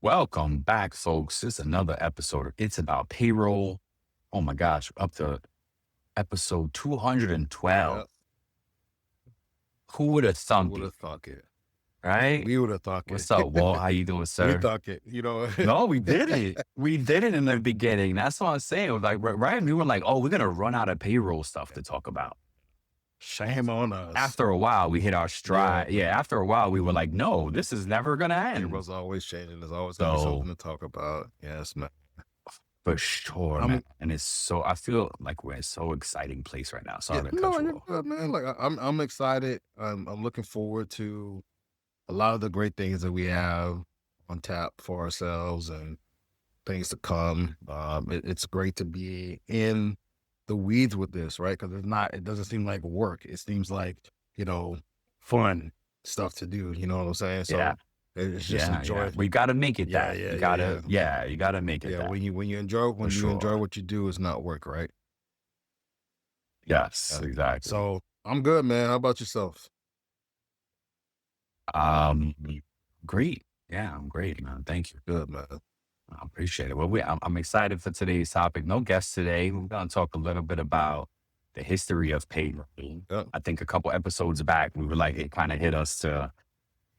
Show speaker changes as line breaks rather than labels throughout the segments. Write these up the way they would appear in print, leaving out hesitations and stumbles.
Welcome back, folks. It's another episode. It's about payroll. Oh my gosh, up to episode 212.
Yep.
Who would have
Who
thunk
would
it,
have thought it?
right?
We would have thought
What's
it.
up, Walt? How you doing,
We
sir?
thought it,
No, we did it. We did it in the beginning. That's what I'm saying. It was like, right? We were like, oh, we're gonna run out of payroll stuff to talk about.
Shame on us.
After a while, we hit our stride. Yeah, after a while, we were like, no, this is never gonna end.
Payroll's always changing. There's always gonna be
So
something to talk about. Yes, man.
for sure,
I'm
man. And it's so I feel like we're in a so exciting place right now.
yeah,
Sorry to cut
no,
you
you're
off.
good, man. Like I'm excited. I'm looking forward to a lot of the great things that we have on tap for ourselves and things to come. It's great to be in the weeds with this, right? Because it doesn't seem like work. It seems like, fun stuff to do. You know what I'm saying? So
Yeah.
it's just
Yeah,
enjoy.
we gotta make it
Yeah,
that.
yeah,
You
yeah,
gotta,
yeah.
you gotta make it
Yeah,
that
when you enjoy
for sure.
what you do, it's not work, right?
Yes,
Yeah.
exactly.
So I'm good, man. How about yourself?
Um, great. Yeah, I'm great, man. Thank you.
Good, man.
I appreciate it. Well, I'm excited for today's topic. No guest today. We're gonna talk a little bit about the history of payroll.
Yeah.
I think a couple episodes back, we were like, it kind of hit us to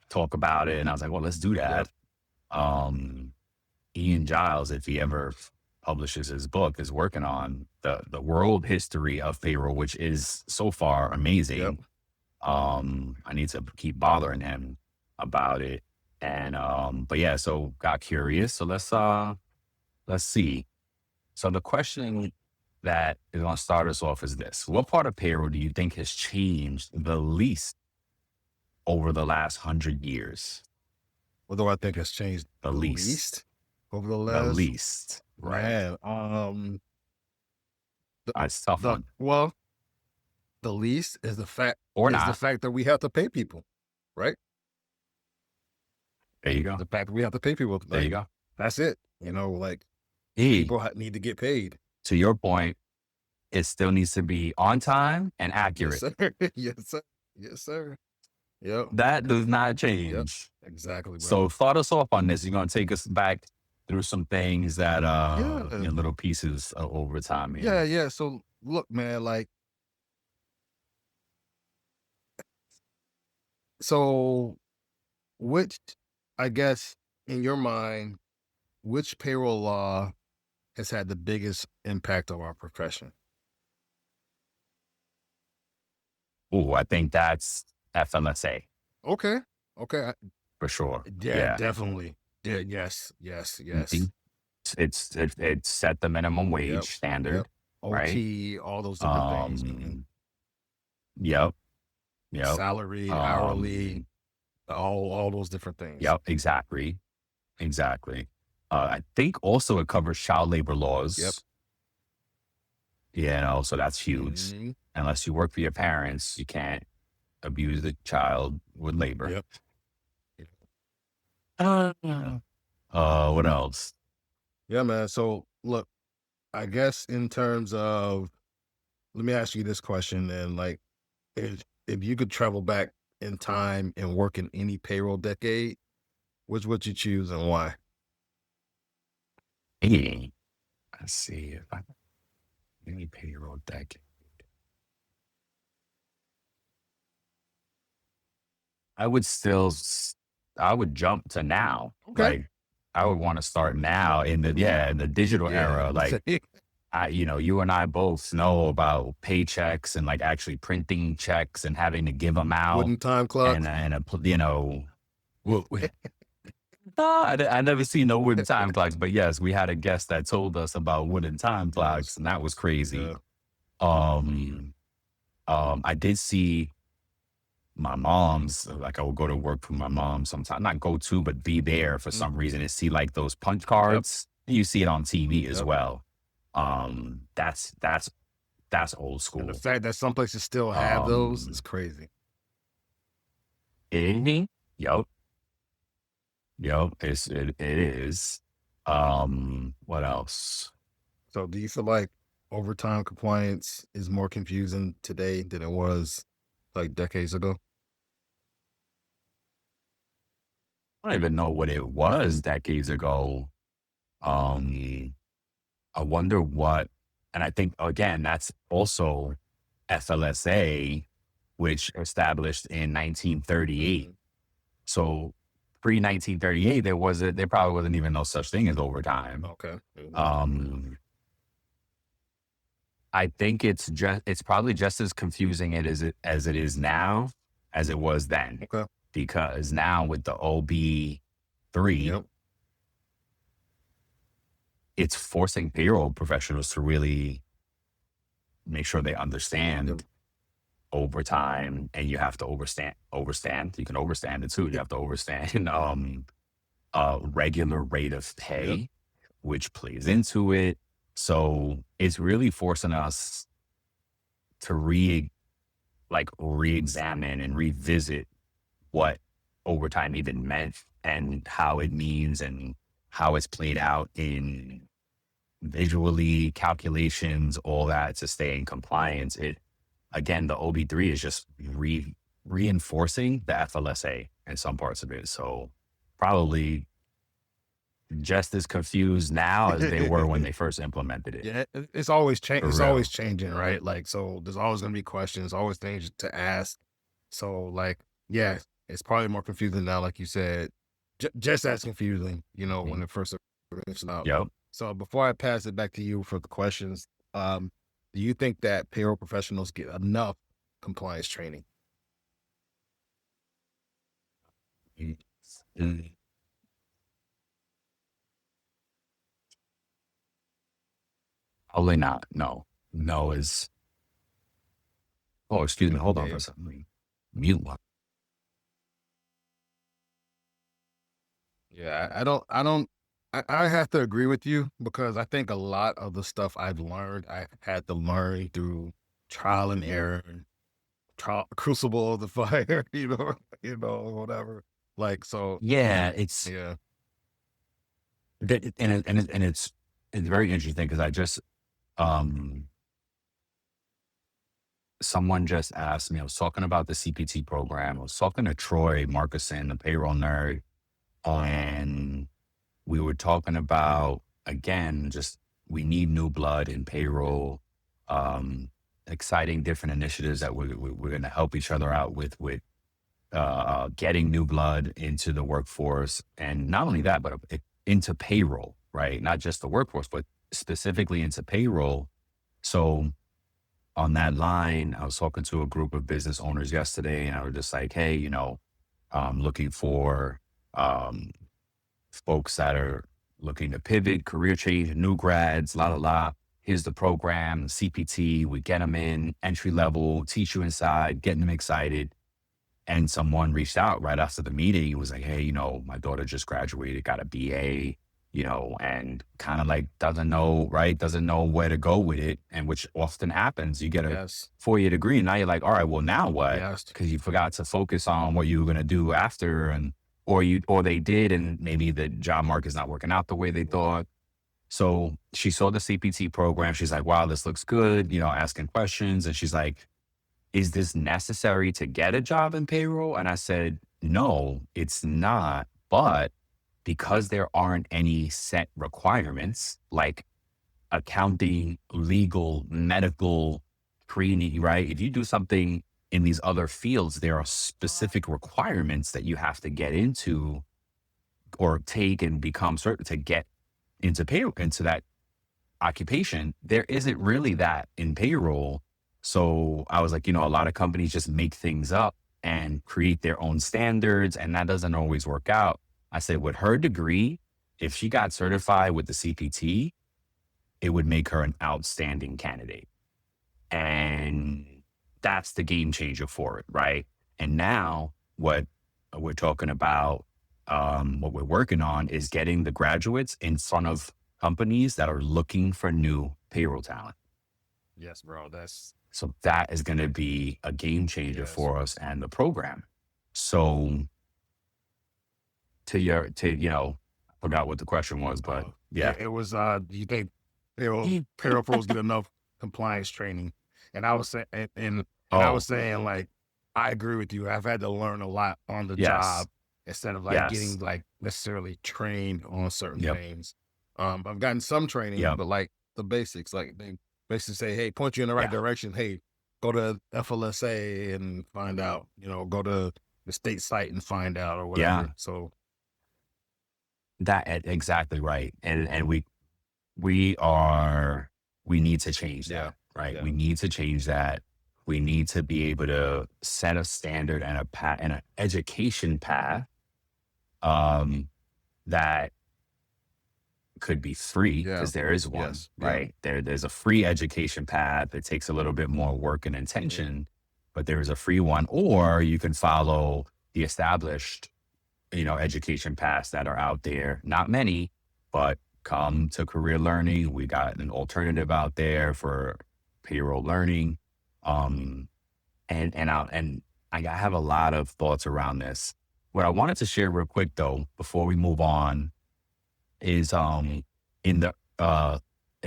talk about it, and I was like, well, let's do
Yeah.
that. Um, Ian Giles, if he ever publishes his book, is working on the world history of payroll, which is so far
Yep.
amazing. I need to keep bothering him about it. And but yeah, so got curious. So let's see. So the question that is gonna start us off is this: what part of payroll do you think has changed the least over the last 100 years?
What do I think has changed
The
the
least.
least over the
The
last
least. Right.
man?
It's a tough
The
one.
well, the least is the fact
Or
is the
not.
fact that we have to pay people, right?
There you go.
The fact that we have to pay people,
There you
like
go.
that's it. Like
E,
people need to get paid.
to your point, it still needs to be on time and
Yes,
accurate.
sir. Yes, sir. Yes, sir. Yep.
That does not
Yep.
change.
Exactly, bro.
So start us off on this. You're gonna take us back through some things that
Yeah.
little pieces over time
Yeah,
here.
yeah. So look, man, so which I guess in your mind, which payroll law has had the biggest impact on our profession?
Oh, I think that's FLSA
Okay. Okay.
for sure.
Yeah,
Yeah.
definitely. Yeah, yes, yes, yes.
Mhm. It set the minimum wage
Yep.
standard, right?
OT, all those different things, man.
Yep, yep,
Salary, hourly, all those different things.
yep, exactly. I think also it covers child labor
Yep.
laws. So that's huge.
Mhm.
Unless you work for your parents, you can't abuse the child with labor.
Yep.
What else?
Yeah, man. So look, I guess in terms of, let me ask you this question then, like if you could travel back in time and work in any payroll decade, which would you choose and why?
Hey, let's see if I any payroll decade. I would still, I would jump to now.
Okay.
Like I would want to start now in the in the digital era. Like you and I both know about paychecks and like actually printing checks and having to give them out
Wooden time clock.
No, I never seen no wooden time clocks, but yes, we had a guest that told us about wooden time clocks, and that was crazy.
Yeah.
I did see my mom's, like I would go to work for my mom sometimes, not go to, but be there for some reason and see like those punch cards. You see it on TV as
Yep.
well. That's old
And
school.
the fact that some places still have those is crazy.
Yep. It is. What else?
So do you feel like overtime compliance is more confusing today than it was like decades ago?
don't even know what it was decades ago. Um, I wonder what, and I think again, that's also FLSA, which established in 1938.
Mhm.
So pre 1938, there probably wasn't even no such thing as overtime.
Okay. Mhm.
Um, I think it's probably just as confusing as it is now as it was then,
Okay.
because now with the OB3,
Yep.
it's forcing payroll professionals to really make sure they
Yep.
understand overtime, and you have to overstand. You can overstand it too. You have to overstand regular rate of
Yep.
pay, which plays into it. So it's really forcing us to re-examine and revisit what overtime even meant and how it means and how it's played out in visually calculations, all that to stay in compliance. It again, the OB3 is just reinforcing the FLSA in some parts of it. So probably just as confused now as they were when they first implemented it.
Yeah, it's always
For
it's always
real.
changing, right? Like, so there's always gonna be questions, always things to ask. So, like, yeah, it's probably more confusing now, like you said, just as confusing, when
Mhm.
it first started out.
Yep.
So, before I pass it back to you for the questions, do you think that payroll professionals get enough compliance training?
Mm. Probably not. No. No is, oh, excuse me. Hold
Yeah,
on for
yeah,
a second. Let me mute one.
yeah. I have to agree with you because I think a lot of the stuff I've learned, I had to learn through trial and error, crucible of the fire, whatever. Like, so,
Yeah, it's
yeah,
and it's very interesting because um someone just asked me. I was talking about the CPT program. I was talking to Troy Markuson, the payroll nerd, and we were talking about again, just we need new blood in payroll. Um, exciting different initiatives that we're going to help each other out with getting new blood into the workforce, and not only that, but into payroll, right? Not just the workforce, but specifically into payroll. So on that line, I was talking to a group of business owners yesterday, and I was just like, hey, looking for um, folks that are looking to pivot, career change, new grads, la la la. Here's the program, the CPT. We get them in entry level, teach you inside, getting them excited. And someone reached out right after the meeting. He was like, hey, my daughter just graduated, got a BA, and kind of like doesn't know, right? Doesn't know where to go with it. And which often happens. You get a
yes,
4-year degree, and now you're like, all right, well, now what?
yes,
Because you forgot to focus on what you were going to do after, or they did, and maybe the job market is not working out the way they thought. So she saw the CPT program. She's like, wow, this looks good, asking questions. And she's like, is this necessary to get a job in payroll? And I said, no, it's not. But because there aren't any set requirements like accounting, legal, medical, training, right? If you do something in these other fields, there are specific requirements that you have to get into or take and become certain to get into payroll, into that occupation. There isn't really that in payroll. So I was like, a lot of companies just make things up and create their own standards, and that doesn't always work out. I said, with her degree, if she got certified with the CPT, it would make her an outstanding candidate. And that's the game changer for it, right? And now what we're talking about, what we're working on is getting the graduates in front of companies that are looking for new payroll talent.
yes, bro. That's
So that is going to be a game changer
yes.
for us and the program. So I forgot what the question was, but
Yeah,
yeah.
it was. Do you think payroll pros get enough compliance training? And I was saying, and I was
Oh,
saying, like, I agree with you. I've had to learn a lot on the
yes.
job, instead of like
Yes.
getting like necessarily trained on certain
Yep.
things. I've gotten some training,
Yep.
but like the basics, like they basically say, hey, point you in the right
Yeah.
direction. Hey, go to FLSA and find out, go to the state site and find out or
Yeah.
whatever. So
Exactly right. And we are we need to change
yeah,
that, right?
yeah,
We need to change that. We need to be able to set a standard and a path and an education path um that could be free
yeah,
because there is one,
yes, yeah.
right? There's a free education path. It takes a little bit more work and
Mhm.
intention, but there is a free one. Or you can follow the established, education paths that are out there. Not many, but come to career learning. We got an alternative out there for payroll learning. Um, and I have a lot of thoughts around this. What I wanted to share real quick though, before we move on, is in the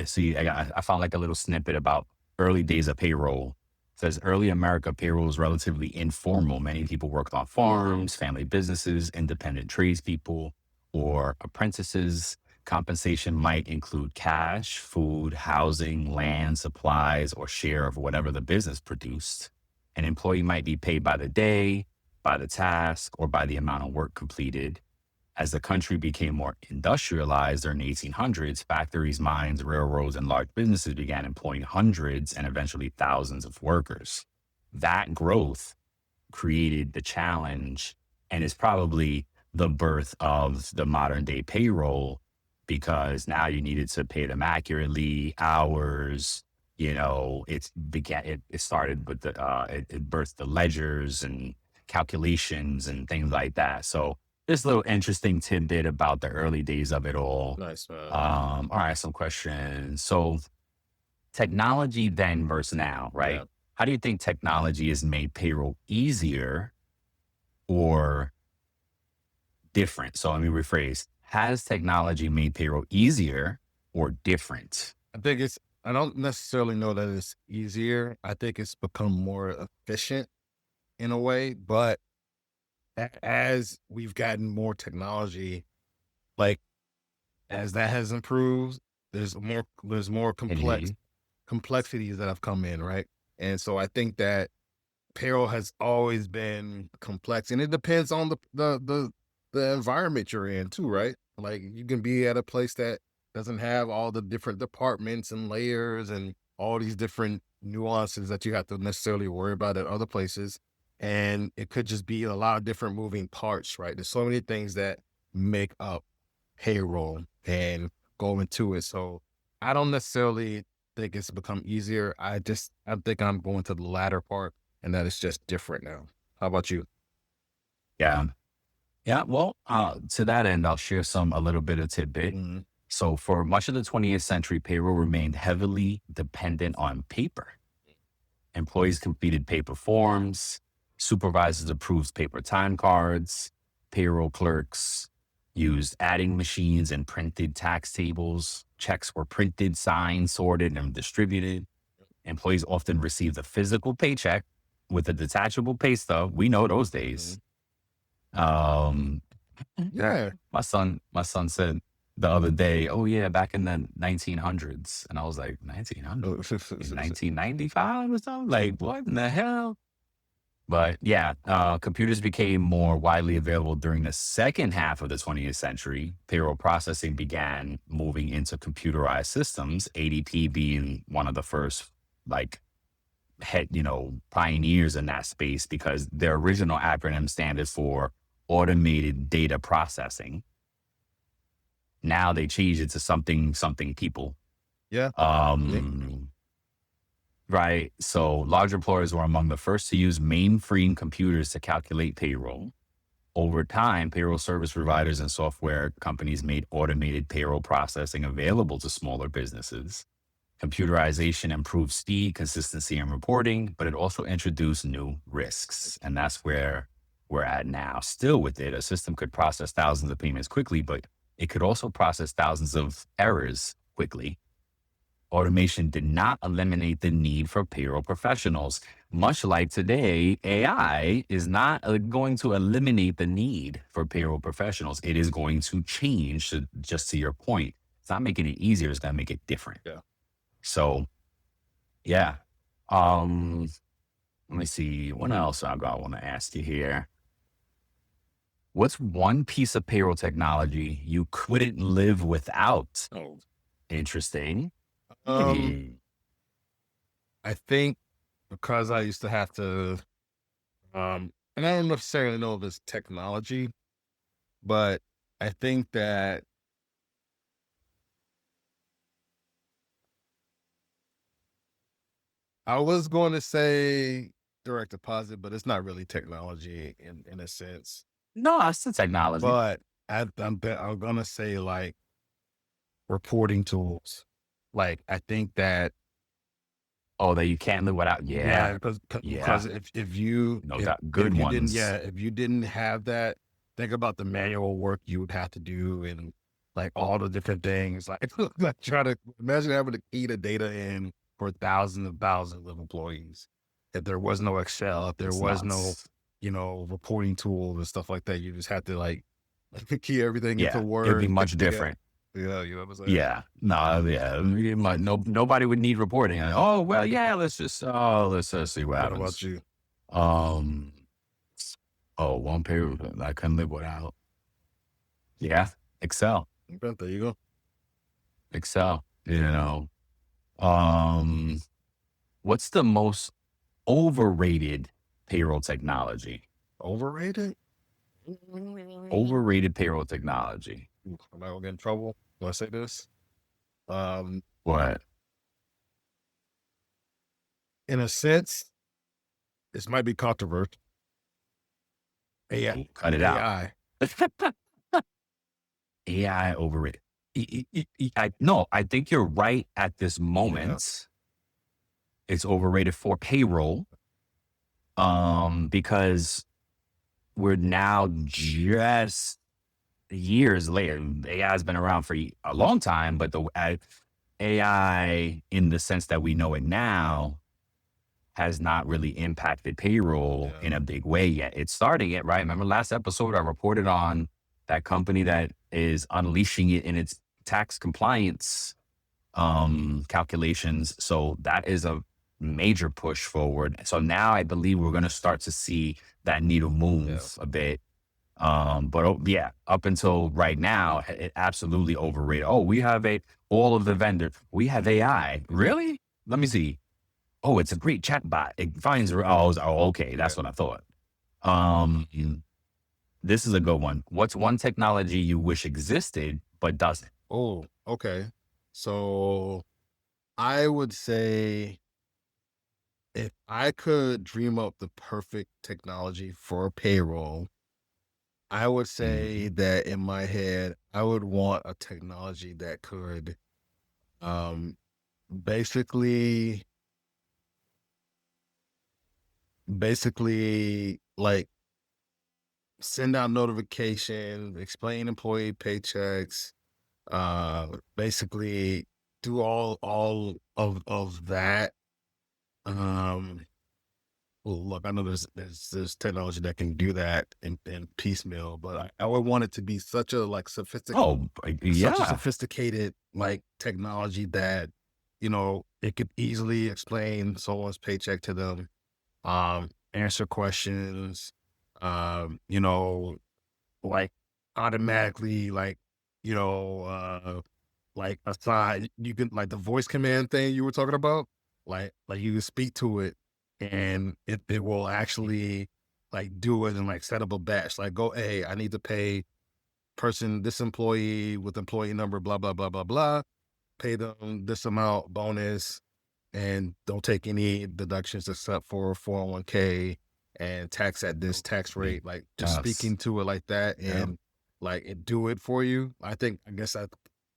see I found like a little snippet about early days of payroll. It says early America payroll was relatively informal. Many people worked on farms, family businesses, independent tradespeople, or apprentices. Compensation might include cash, food, housing, land, supplies, or share of whatever the business produced. An employee might be paid by the day, by the task, or by the amount of work completed. As the country became more industrialized during the 1800s, factories, mines, railroads, and large businesses began employing hundreds and eventually thousands of workers. That growth created the challenge and is probably the birth of the modern day payroll because now you needed to pay them accurately, hours. It started with it birthed the ledgers and calculations and things like that. So this little interesting tidbit about the early days of it all.
Nice, man.
All right, some questions. So technology then versus now, right?
Yeah.
How do you think technology has made payroll easier or different? So let me rephrase. Has technology made payroll easier or different?
I don't necessarily know that it's easier. I think it's become more efficient in a way, but as we've gotten more technology, like as that has improved, there's more
Can you hear you?
complexities that have come in, right? And so I think that payroll has always been complex, and it depends on the environment you're in too, right? Like you can be at a place that doesn't have all the different departments and layers and all these different nuances that you have to necessarily worry about at other places. And it could just be a lot of different moving parts, right? There's so many things that make up payroll and go into it. So I don't necessarily think it's become easier. I think I'm going to the latter part and that it's just different now. How about you?
Yeah. Yeah. Well, to that end, I'll share a little bit of tidbit.
Mhm.
So for much of the 20th century, payroll remained heavily dependent on paper. Employees completed paper forms, supervisors approved paper time cards, payroll clerks used adding machines and printed tax tables. Checks were printed, signed, sorted, and distributed. Employees often received a physical paycheck with a detachable pay stub. We know those days.
Mhm.
Um,
Yeah.
my son said the other day, "Oh yeah, back in the 1900s," and I was like, "1900s, in 1995 or something? Like what in the hell?" But yeah, computers became more widely available during the second half of the 20th century. Payroll processing began moving into computerized systems, ADP being one of the first like pioneers in that space because their original acronym standard for automated data processing. Now they changed it to something people.
Yeah. Yeah.
Um, right. So large employers were among the first to use mainframe computers to calculate payroll. Over time, payroll service providers and software companies made automated payroll processing available to smaller businesses. Computerization improved speed, consistency, and reporting, but it also introduced new risks. And that's where we're at now. Still with it, a system could process thousands of payments quickly, but it could also process thousands of errors quickly. automation did not eliminate the need for payroll professionals. Much like today, AI is not going to eliminate the need for payroll professionals. It is going to change, just to your point. It's not making it easier, it's going to make it different.
Yeah.
So, yeah. Um, Let me see. What else I want to ask you here? What's one piece of payroll technology you couldn't live without?
Oh.
Interesting.
Um,
Hmm.
I think because I used to have to, and I don't necessarily know if it's technology, but I think that I was going to say direct deposit, but it's not really technology in a sense.
No, that's the technology.
But I'm gonna say like reporting tools. Like I think that
Oh, that you can't live without.
yeah,
Yeah.
because
Yeah.
if you
No doubt. Good ones.
if you didn't have that, think about the manual work you would have to do and like all the different things. Like like try to imagine having to key the data in for thousands of employees. If there was no Excel, if there
It's
was no,
nuts.
reporting tools and stuff like that, you just had to like key everything into
Yeah. It'd be
Word, pick
much
the data.
different.
Yeah, you know what I'm saying?
Yeah. No, yeah. Nobody would need reporting. Oh, well, yeah, let's see what
What about
happens.
you?
Um, oh, one pair I couldn't live without. Yeah. Excel.
Okay, there you go.
Excel. Um, what's the most overrated payroll technology?
Overrated?
Overrated payroll technology.
Am I gonna get in trouble? Do I say this? Um,
What?
in a sense, this might be controversial. AI,
Oh, cut it out.
AI.
AI overrated. No, I think you're right at this
Yeah.
moment. It's overrated for payroll. Because we're now just years later. AI has been around for a long time, but the AI, in the sense that we know it now, has not really impacted payroll
Yeah.
in a big way yet. It's starting it, right? Remember last episode, I reported on that company that is unleashing it in its tax compliance calculations. So that is a major push forward. So now I believe we're going to start to see that needle
Yeah.
move a bit. But yeah, up until right now, it absolutely overrated. Oh, we have all of the vendors. We have AI. Really? Let me see. Oh, it's a great chatbot. It finds, okay.
Yeah.
That's what I thought. Um, this is a good one. What's one technology you wish existed, but doesn't?
Oh, okay. So I would say if I could dream up the perfect technology for payroll, I would say
Mhm.
that in my head, I would want a technology that could um basically like send out notifications, explain employee paychecks, basically do all of that. Um, well, look, I know there's technology that can do that in piecemeal, but I would want it to be
Oh,
such a
yeah.
sophisticated like technology that it could easily explain someone's paycheck to them, answer questions, you know, like automatically you know uh like aside you can like the voice command thing you were talking about, like you can speak to it and it will actually like do it and like set up a batch, like go, hey, I need to pay this employee with employee number blah blah blah blah blah, pay them this amount bonus, and don't take any deductions except for 401k, and tax at this tax rate, like just
Yes.
speaking to it like that
Yeah.
and like it do it for you. I guess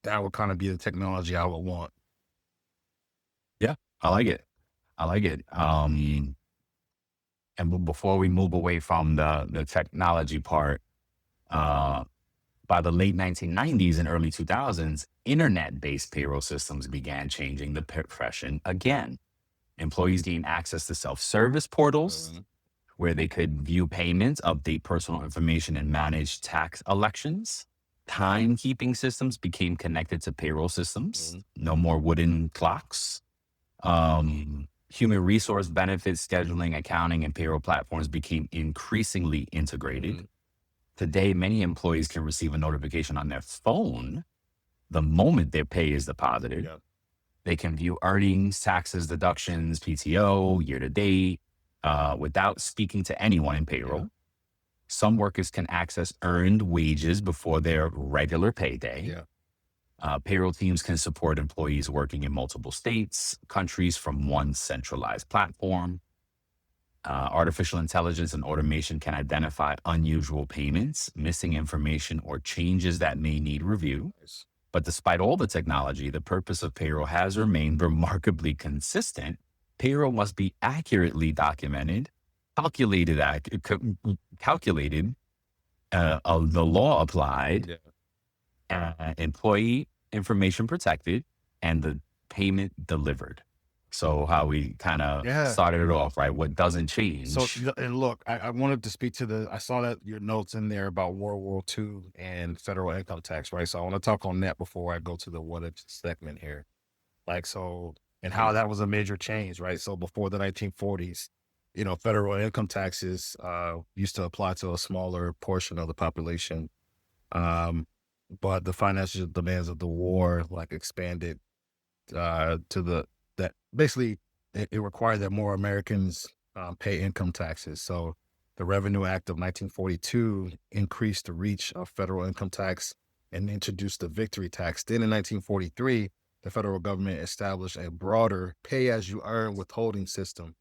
that would kind of be the technology I would want.
Yeah. I like it. I like it. And before we move away from the technology part, uh, By the late 1990s and early 2000s, internet-based payroll systems began changing the profession again. Employees gained access to self-service portals where they could view payments, update personal information, and manage tax elections. Timekeeping systems became connected to payroll systems. No more wooden clocks. Human resource benefits, scheduling, accounting, and payroll platforms became increasingly integrated. Today, many employees can receive a notification on their phone the moment their pay is deposited.
Yeah.
They can view earnings, taxes, deductions, PTO, year to date, without speaking to anyone in payroll.
Yeah.
Some workers can access earned wages before their regular payday.
Yeah.
Payroll teams can support employees working in multiple states, countries from one centralized platform. Artificial intelligence and automation can identify unusual payments, missing information, or changes that may need review.
Nice.
But despite all the technology, the purpose of payroll has remained remarkably consistent. Payroll must be accurately documented, calculated, the law applied, employee information protected, and the payment delivered. So how we kind of started it off, right? What doesn't change.
So, and look, I wanted to speak to I saw that your notes in there about World War II and federal income tax, right? So I want to talk on that before I go to the what if segment here. Like, so, and how that was a major change, right? So before the 1940s, federal income taxes used to apply to a smaller portion of the population. But the financial demands of the war expanded that basically it required that more Americans pay income taxes. So the Revenue Act of 1942 increased the reach of federal income tax and introduced the victory tax. Then in 1943, the federal government established a broader pay-as-you-earn withholding system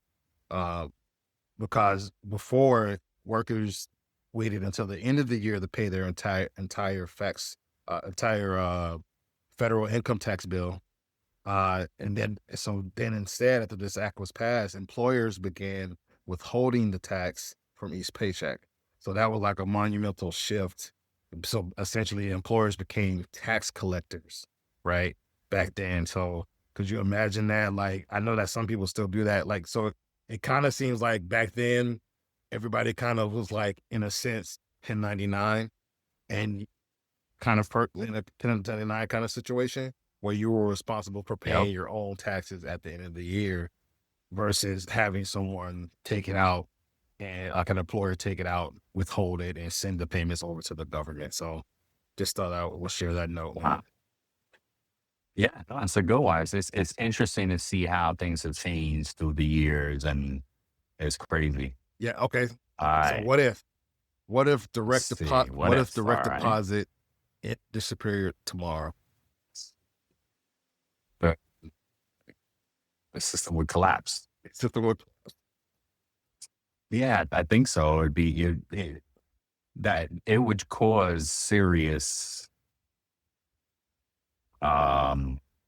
because before, workers waited until the end of the year to pay their entire federal income tax bill. And then instead, after this act was passed, employers began withholding the tax from each paycheck. So that was like a monumental shift. So essentially, employers became tax collectors, right? Back then. So could you imagine that? Like, I know that some people still do that. Like, so it kind of seems like back then, everybody kind of was like, in a sense, 1099 and kind of in a 1099 kind of situation, where you were responsible for paying your own taxes at the end of the year versus having someone take it out and like an employer take it out, withhold it, and send the payments over to the government. So just thought I would share that note.
Wow. Yeah, no, that's a good one. It's interesting to see how things have changed through the years, and it's crazy.
Yeah. Okay.
All
So
right.
what if direct
Let's see.
deposit,
What
what
if?
if direct
All right.
deposit it disappeared tomorrow?
The, the system would collapse.
System would
Yeah, I think so. That it would cause serious.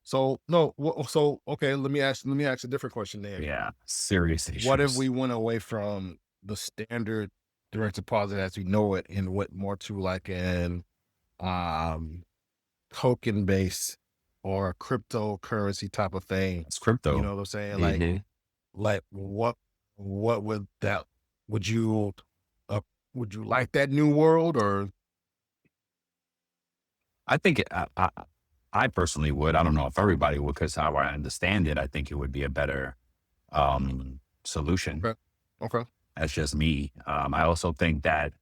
So no, so okay, let me ask a different question then.
Yeah, serious issues.
What if we went away from the standard direct deposit as we know it and went more to like an token based or cryptocurrency type of thing?
It's crypto.
You know what I'm saying?
Mhm.
Like what would that would you like that new world or
I think I personally would. I don't know if everybody would, because how I understand it, I think it would be a better solution.
okay.
That's just me. I also think that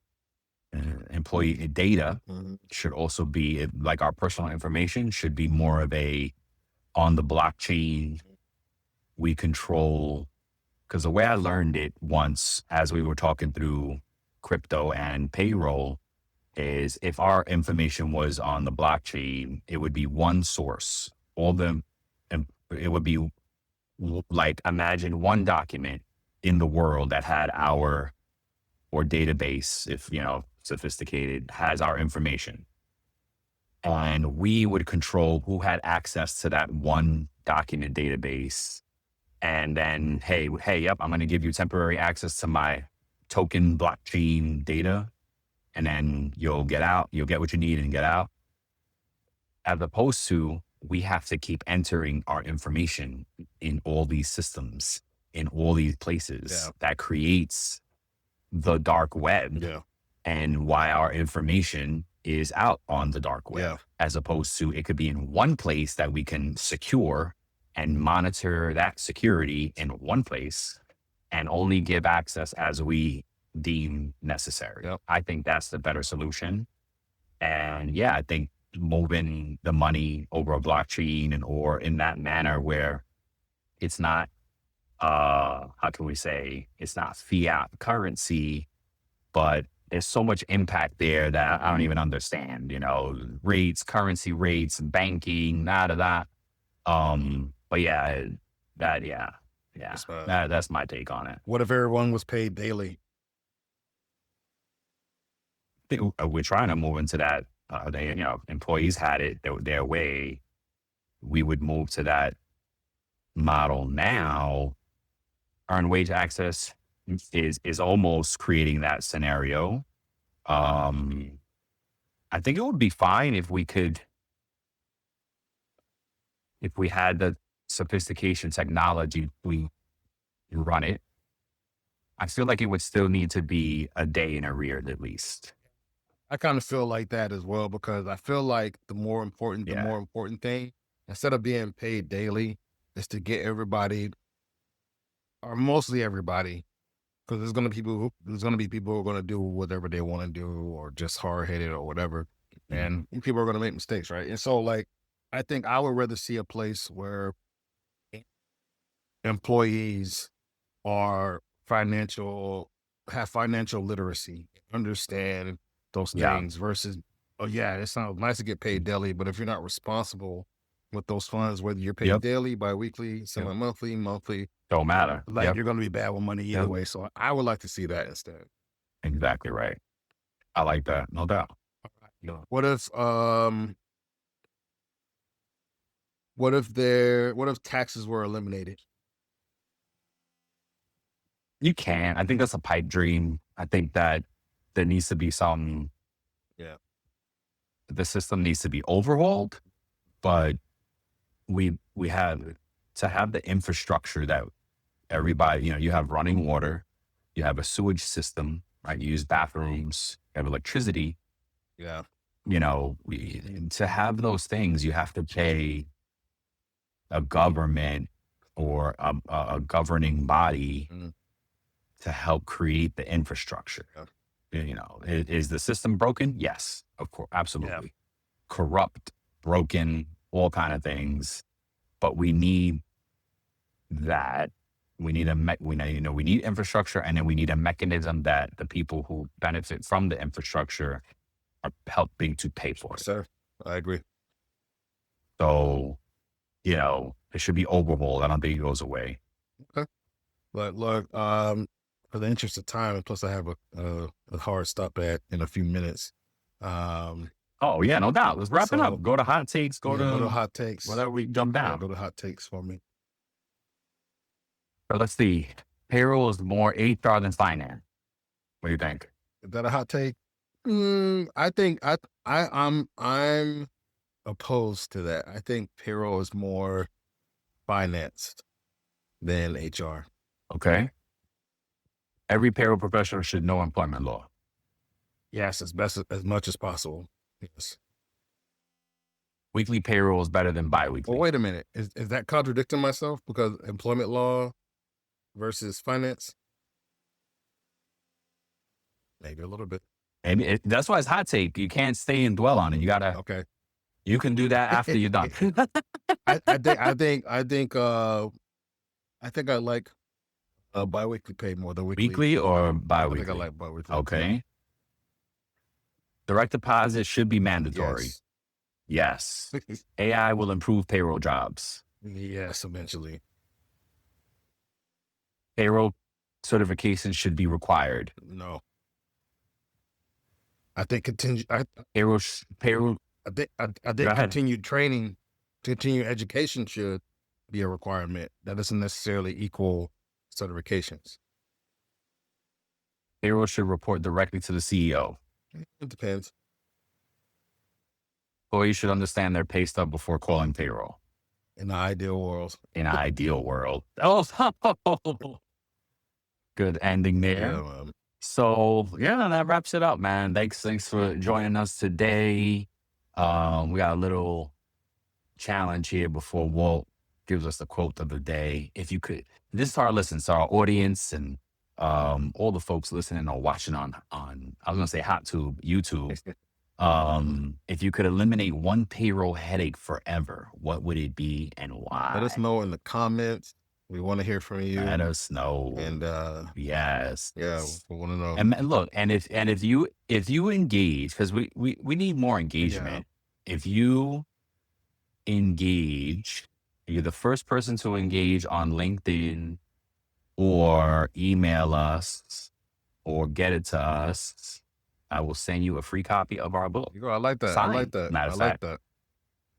employee data should also be like our personal information should be more of a on the blockchain. We control, because the way I learned it once, as we were talking through crypto and payroll, is if our information was on the blockchain, it would be one source. It would be like, imagine one document in the world that had our, or database, if, sophisticated, has our information. And we would control who had access to that one document database. And then, yep, I'm going to give you temporary access to my token blockchain data. and then you'll get out, you'll get what you need and get out. As opposed to, we have to keep entering our information in all these systems, in all these places.
Yeah.
That creates the dark web,
Yeah.
and why our information is out on the dark web,
Yeah.
as opposed to it could be in one place that we can secure and monitor that security in one place and only give access as we deem necessary.
Yep.
I think that's the better solution. And yeah, I think moving the money over a blockchain or in that manner where it's not, how can we say, it's not fiat currency, but there's so much impact there that I don't even understand, rates, currency rates, banking, that. But yeah, that's my take on it.
What if everyone was paid daily?
I think we're trying to move into that. Employees had it their way. We would move to that model now. Earned wage access is almost creating that scenario. I think it would be fine if we had the sophistication technology, we run it. I feel like it would still need to be a day in arrears at least.
I kind of feel like that as well, because I feel like the more important thing, instead of being paid daily, is to get everybody, or mostly everybody, because there's going to be people who are going to do whatever they want to do, or just hard headed or whatever, and people are going to make mistakes, right? And so, like, I think I would rather see a place where employees have financial literacy, understand those things, versus, oh yeah, it sounds nice to get paid daily, but if you're not responsible with those funds, whether you're paid daily, bi-weekly, semi-monthly, monthly,
don't matter.
Like you're going to be bad with money either way. So I would like to see that instead.
Exactly right. I like that, no doubt.
What if taxes were eliminated?
You can. I think that's a pipe dream. I think that there needs to be some.
Yeah.
The system needs to be overhauled, but we have to have the infrastructure that everybody, you have running water, you have a sewage system, right? You use bathrooms, you have electricity.
Yeah.
To have those things, you have to pay a government or a governing body to help create the infrastructure. Is the system broken? Yes, of course, absolutely. Yeah. Corrupt, broken, all kind of things. But we need that. We need we need infrastructure, and then we need a mechanism that the people who benefit from the infrastructure are helping to pay for it.
Sir, I agree.
So, it should be overhauled. I don't think it goes away.
Okay. But look, for the interest of time, and plus I have a hard stop in a few minutes.
Oh yeah, no doubt. Let's wrap it up. Go to hot takes. Go to
hot takes.
Whatever we jump down.
Go to hot takes for me.
So let's see. Payroll is more HR than finance. What do you think?
Is that a hot take? I think I'm opposed to that. I think payroll is more financed than HR.
Okay. Every payroll professional should know employment law.
Yes, as much as possible. Yes.
Weekly payroll is better than biweekly.
Well, wait a minute. Is that contradicting myself? Because employment law versus finance? Maybe a little bit.
And that's why it's hot take. You can't stay and dwell on it. You gotta.
Okay.
You can do that after you're done.
I think I like biweekly pay more than weekly.
Weekly or biweekly?
I think I like biweekly.
Okay. Direct deposit should be mandatory. Yes. AI will improve payroll jobs.
Yes, eventually.
Payroll certification should be required.
No. I think continued training, continued education should be a requirement. That doesn't necessarily equal certifications.
Payroll should report directly to the CEO.
It depends.
Or you should understand their pay stub before calling payroll.
In the ideal world.
In an ideal world. Oh, good ending there.
Yeah, man.
So yeah, that wraps it up, man. Thanks for joining us today. We got a little challenge here before Walt gives us the quote of the day. If you could, this is our listeners, our audience, and all the folks listening or watching on I was gonna say hot tube, YouTube. If you could eliminate one payroll headache forever, what would it be and
Let us
why?
know in the comments. We want to hear from you.
Let us know.
And
Yes.
yeah, we want to know.
And look, and if you engage, because we need more engagement. If you engage, you're the first person to engage on LinkedIn or email us or get it to us, I will send you a free copy of our book.
I like that. I like
Signed,
that.
matter
I
of
like
fact,
that.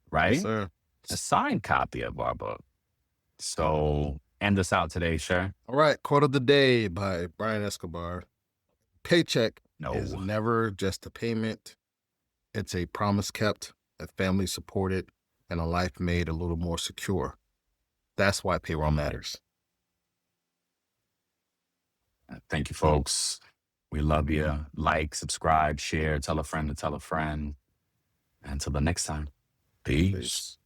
right?
Yes, sir.
A signed copy of our book. So end us out today, sure.
All right. Quote of the day by Brian Escobar. Paycheck is
No.
never just a payment. It's a promise kept, a family supported, and a life made a little more secure. That's why payroll matters.
Thank you, folks. We love you. Like, subscribe, share, tell a friend to tell a friend. Until the next time. Peace.